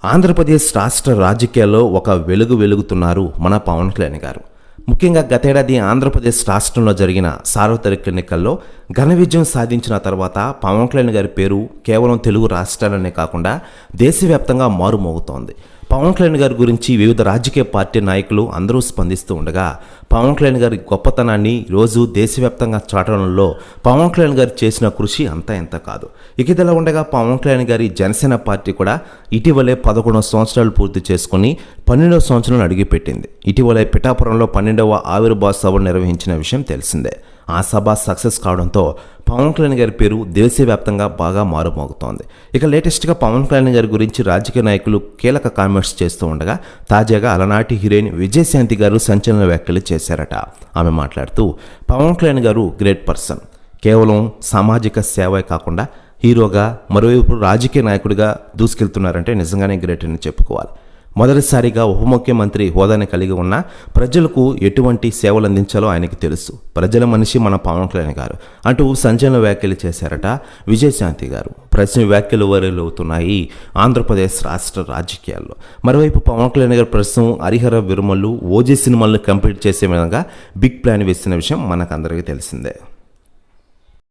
ఆంధ్రప్రదేశ్ రాష్ట్ర రాజకీయాల్లో ఒక వెలుగుతున్నారు మన పవన్ కళ్యాణ్ గారు. ముఖ్యంగా గతేడాది ఆంధ్రప్రదేశ్ రాష్ట్రంలో జరిగిన సార్వత్రిక ఎన్నికల్లో ఘన విజయం సాధించిన తర్వాత పవన్ కళ్యాణ్ గారి పేరు కేవలం తెలుగు రాష్ట్రాలనే కాకుండా దేశవ్యాప్తంగా మారుమోగుతోంది. పవన్ కళ్యాణ్ గారి గురించి వివిధ రాజకీయ పార్టీ నాయకులు అందరూ స్పందిస్తూ ఉండగా పవన్ కళ్యాణ్ గారి గొప్పతనాన్ని రోజు దేశవ్యాప్తంగా చాటడంలో పవన్ కళ్యాణ్ గారు చేసిన కృషి అంతా ఎంత కాదు. ఇదిలా ఉండగా పవన్ కళ్యాణ్ గారి జనసేన పార్టీ కూడా ఇటీవలే 11 సంవత్సరాలు పూర్తి చేసుకుని 12వ సంవత్సరం అడుగుపెట్టింది. ఇటీవలే పిఠాపురంలో 12వ ఆవిర్భావ సభ నిర్వహించిన విషయం తెలిసిందే. ఆ సభ సక్సెస్ కావడంతో పవన్ కళ్యాణ్ గారి పేరు దేశవ్యాప్తంగా బాగా మారుమోగుతోంది. ఇక లేటెస్ట్గా పవన్ కళ్యాణ్ గారి గురించి రాజకీయ నాయకులు కీలక కామెంట్స్ చేస్తూ ఉండగా తాజాగా అలనాటి హీరోయిన్ విజయశాంతి గారు సంచలన వ్యాఖ్యలు చేశారట. ఆమె మాట్లాడుతూ పవన్ కళ్యాణ్ గారు గ్రేట్ పర్సన్, కేవలం సామాజిక సేవే కాకుండా హీరోగా మరోవైపు రాజకీయ నాయకుడిగా దూసుకెళ్తున్నారంటే నిజంగానే గ్రేట్ అని చెప్పుకోవాలి. మొదటిసారిగా ఉప ముఖ్యమంత్రి హోదాని కలిగి ఉన్న ప్రజలకు ఎటువంటి సేవలు అందించాలో ఆయనకి తెలుసు. ప్రజల మనిషి మన పవన్ కళ్యాణ్ గారు అంటూ సంచలన వ్యాఖ్యలు చేశారట విజయశాంతి గారు. ప్రశ్న వ్యాఖ్యలు వైరల్ అవుతున్నాయి ఆంధ్రప్రదేశ్ రాష్ట్ర రాజకీయాల్లో. మరోవైపు పవన్ కళ్యాణ్ గారు ప్రస్తుతం హరిహర విరుమలు ఓజీ సినిమాలను కంప్లీట్ చేసే విధంగా బిగ్ ప్లాన్ వేసిన విషయం మనకందరికీ తెలిసిందే.